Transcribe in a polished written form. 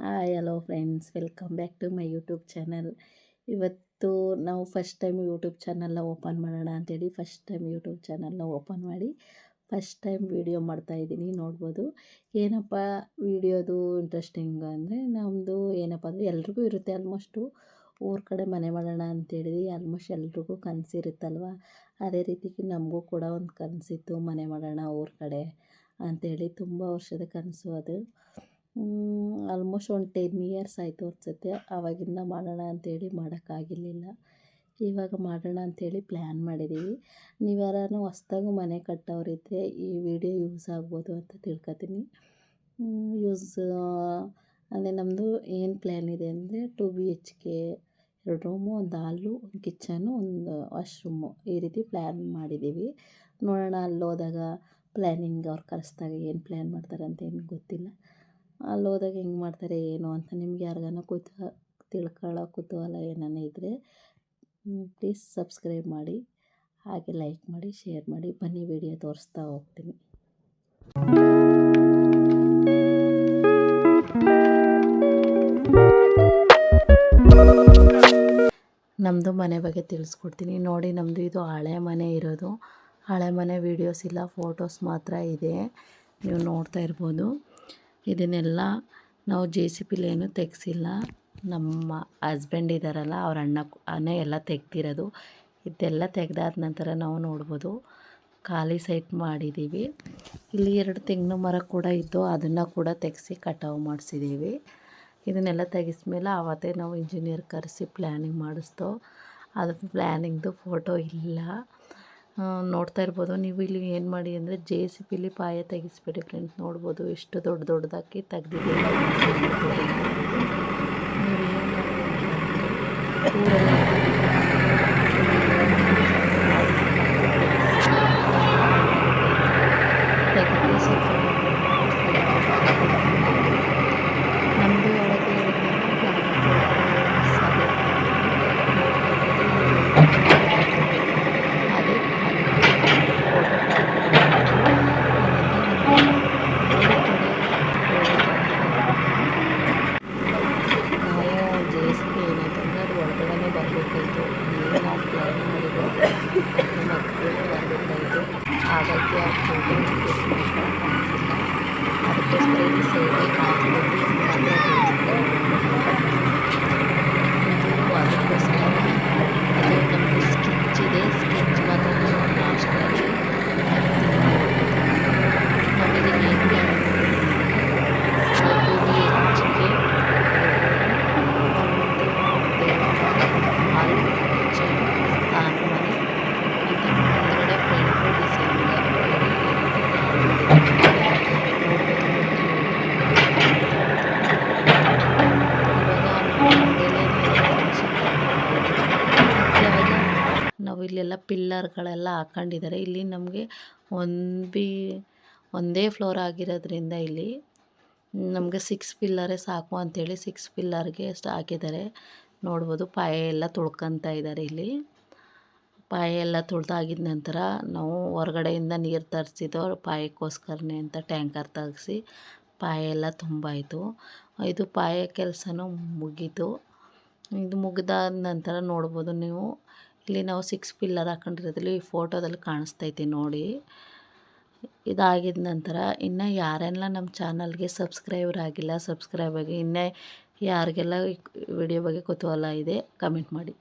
Hi hello friends, welcome back to my YouTube channel. ಇವತ್ತು ನಾವು first time YouTube ಚಾನಲ್ನ open ಮಾಡೋಣ ಅಂಥೇಳಿ ಯೂಟ್ಯೂಬ್ ಚಾನಲ್ನ ಓಪನ್ ಮಾಡಿ ಫಸ್ಟ್ ಟೈಮ್ ವೀಡಿಯೋ ಮಾಡ್ತಾಯಿದ್ದೀನಿ. ನೋಡ್ಬೋದು ಏನಪ್ಪ ವೀಡಿಯೋದು ಇಂಟ್ರೆಸ್ಟಿಂಗ್ ಅಂದರೆ ನಮ್ಮದು ಏನಪ್ಪ ಅಂದರೆ ಎಲ್ರಿಗೂ ಇರುತ್ತೆ ಆಲ್ಮೋಸ್ಟು ಊರ ಕಡೆ ಮನೆ ಮಾಡೋಣ ಅಂತೇಳಿ ಆಲ್ಮೋಸ್ಟ್ ಎಲ್ರಿಗೂ ಕನಸಿರುತ್ತಲ್ವ. ಅದೇ ರೀತಿ ನಮಗೂ ಕೂಡ ಒಂದು ಕನಸಿತ್ತು, ಮನೆ ಮಾಡೋಣ ಊರ ಕಡೆ ಅಂಥೇಳಿ. ತುಂಬ ವರ್ಷದ ಕನಸು ಅದು. ಆಲ್ಮೋಸ್ಟ್ ಒಂದು 10 ಇಯರ್ಸ್ ಆಯಿತು ಅನಿಸುತ್ತೆ. ಆವಾಗಿಂದ ಮಾಡೋಣ ಅಂಥೇಳಿ ಮಾಡೋಕ್ಕಾಗಿರಲಿಲ್ಲ. ಇವಾಗ ಮಾಡೋಣ ಅಂಥೇಳಿ ಪ್ಲ್ಯಾನ್ ಮಾಡಿದ್ದೀವಿ. ನೀವು ಯಾರಾನು ಹೊಸ್ದಾಗಿ ಮನೆ ಕಟ್ಟೋರಿದ್ದರೆ ಈ ವಿಡಿಯೋ ಯೂಸ್ ಆಗ್ಬೋದು ಅಂತ ತಿಳ್ಕೊತೀನಿ. ಅಂದರೆ ನಮ್ಮದು ಏನು ಪ್ಲ್ಯಾನ್ ಇದೆ ಅಂದರೆ 2 BHK, 2 ರೂಮು, 1 ಹಾಲು, 1 ಕಿಚನು, 1 ವಾಶ್ರೂಮು, ಈ ರೀತಿ ಪ್ಲ್ಯಾನ್ ಮಾಡಿದ್ದೀವಿ. ನೋಡೋಣ ಅಲ್ಲೋದಾಗ ಪ್ಲ್ಯಾನಿಂಗ್ ಅವ್ರು ಕರೆಸ್ದಾಗ ಏನು ಪ್ಲ್ಯಾನ್ ಮಾಡ್ತಾರೆ ಅಂತ ಏನು ಗೊತ್ತಿಲ್ಲ. ಅಲ್ಲೋದಾಗ ಹೆಂಗೆ ಮಾಡ್ತಾರೆ ಏನು ಅಂತ ನಿಮ್ಗೆ ಯಾರಿಗಾನ ತಿಳ್ಕೊಳ್ಳೋ ಕುತೂಹಲ ಏನಾನ ಇದ್ದರೆ ಪ್ಲೀಸ್ ಸಬ್ಸ್ಕ್ರೈಬ್ ಮಾಡಿ, ಹಾಗೆ ಲೈಕ್ ಮಾಡಿ, ಶೇರ್ ಮಾಡಿ. ಬನ್ನಿ ವಿಡಿಯೋ ತೋರಿಸ್ತಾ ಹೋಗ್ತೀನಿ. ನಮ್ಮದು ಮನೆ ಬಗ್ಗೆ ತಿಳಿಸ್ಕೊಡ್ತೀನಿ ನೋಡಿ. ನಮ್ಮದು ಇದು ಹಳೆ ಮನೆ ಇರೋದು. ಹಳೆ ಮನೆ ವೀಡಿಯೋಸ್ ಇಲ್ಲ, ಫೋಟೋಸ್ ಮಾತ್ರ ಇದೆ, ನೀವು ನೋಡ್ತಾ ಇರ್ಬೋದು. ಇದನ್ನೆಲ್ಲ ನಾವು JCBಲಿ ಏನೂ ತೆಗೆಸಿಲ್ಲ. ನಮ್ಮ ಹಸ್ಬೆಂಡ್ ಇದ್ದಾರಲ್ಲ, ಅವ್ರ ಅಣ್ಣನೇ ಎಲ್ಲ ತೆಗ್ದಿರೋದು. ಇದೆಲ್ಲ ತೆಗೆದಾದ ನಂತರ ನಾವು ನೋಡ್ಬೋದು ಖಾಲಿ ಸೈಟ್ ಮಾಡಿದ್ದೀವಿ. ಇಲ್ಲಿ 2 ತೆಂಗಿನ ಮರ ಕೂಡ ಇದ್ದು ಅದನ್ನು ಕೂಡ ತೆಗೆಸಿ ಕಟಾವು ಮಾಡಿಸಿದ್ದೀವಿ. ಇದನ್ನೆಲ್ಲ ತೆಗೆಸ್ಮೇಲೆ ಆವತ್ತೇ ನಾವು ಇಂಜಿನಿಯರ್ ಕರೆಸಿ ಪ್ಲ್ಯಾನಿಂಗ್ ಮಾಡಿಸ್ತೋ. ಅದು ಪ್ಲ್ಯಾನಿಂಗ್ದು ಫೋಟೋ ಇಲ್ಲ, ನೋಡ್ತಾ ಇರ್ಬೋದು ನೀವು. ಇಲ್ಲಿ ಏನು ಮಾಡಿ ಅಂದರೆ JCBಲಿ ಪಾಯ ತೆಗಿಸ್ಬೇಡಿ ಫ್ರೆಂಡ್ಸ್. ನೋಡ್ಬೋದು ಎಷ್ಟು ದೊಡ್ಡದಾಗಿ ತೆಗ್ದಿದ್ದೀವಿ. ನಮ್ಮದು ಬರಬೇಕಾಯಿತು, ನಾವು ಪ್ಲ್ಯಾನ್ ಮಾಡಿದ್ದು ಮಕ್ಕಳು ಬರಬೇಕಾಯಿತು. ಹಾಗಾಗಿ ಆ ಫೋಟೋ ಅದಕ್ಕೋಸ್ಕರ ಈ ಸೈಡ್ಗೆ ಕಾಣಿಸ್ತಿದ್ದು ಮಾತ್ರ ತೋರಿಸ್ತಾರೆ. ಇದು ಅದಕ್ಕೋಸ್ಕರ ಅದು ನಮ್ಮದು ಸ್ಕೆಚ್ ಇದೆ. ಸ್ಕೆಚ್ ಮಾತ್ರ ನಾವು ಲಾಸ್ಟಲ್ಲಿ ನಮಗೆ ಏನು ಪ್ಲ್ಯಾನ್ 2 BHK, ಹಾಲು, ಕಿಚನ್, ಸ್ನಾನ ಮನೆ ಮತ್ತು ಮುಂದುಗಡೆ ಫ್ರಂಟು ಡಿಸೈನಿಂಗ್ ನಾವು ಇಲ್ಲೆಲ್ಲ ಪಿಲ್ಲರ್ಗಳೆಲ್ಲ ಹಾಕೊಂಡಿದ್ದಾರೆ. ಇಲ್ಲಿ ನಮಗೆ ಒಂದೇ ಫ್ಲೋರ್ ಆಗಿರೋದ್ರಿಂದ ಇಲ್ಲಿ ನಮಗೆ 6 ಪಿಲ್ಲರೇ ಸಾಕು ಅಂಥೇಳಿ 6 ಪಿಲ್ಲರ್ಗೆ ಅಷ್ಟು ಹಾಕಿದ್ದಾರೆ. ನೋಡ್ಬೋದು ಪಾಯ ಎಲ್ಲ ತುಳ್ಕೊತಾ ಇದ್ದಾರೆ. ಇಲ್ಲಿ ಪಾಯ ಎಲ್ಲ ತುಳ್ದಾಗಿದ ನಂತರ ನಾವು ಹೊರಗಡೆಯಿಂದ ನೀರು ತರಿಸಿದ್ದು ಪಾಯಕ್ಕೋಸ್ಕರನೇ ಅಂತ ಟ್ಯಾಂಕರ್ ತೆಗ್ಸಿ ಪಾಯ ಎಲ್ಲ ತುಂಬಾಯಿತು. ಇದು ಪಾಯ ಕೆಲಸನೂ ಮುಗೀತು. ಇದು ಮುಗಿದಾದ ನಂತರ ನೋಡ್ಬೋದು ನೀವು ಇಲ್ಲಿ ನಾವು 6 ಪಿಲ್ಲರ್ ಹಾಕೊಂಡಿರೋದ್ರಲ್ಲಿ ಈ ಫೋಟೋದಲ್ಲಿ ಕಾಣಿಸ್ತೈತಿ ನೋಡಿ. ಇದಾಗಿದ ನಂತರ ಇನ್ನು ಯಾರೆಲ್ಲ ನಮ್ಮ ಚಾನಲ್ಗೆ ಸಬ್ಸ್ಕ್ರೈಬರ್ ಆಗಿಲ್ಲ, ಸಬ್ಸ್ಕ್ರೈಬ್ ಆಗಿ. ಇನ್ನೂ ಯಾರಿಗೆಲ್ಲ ವಿಡಿಯೋ ಬಗ್ಗೆ ಕುತೂಹಲ ಇದೆ ಕಮೆಂಟ್ ಮಾಡಿ.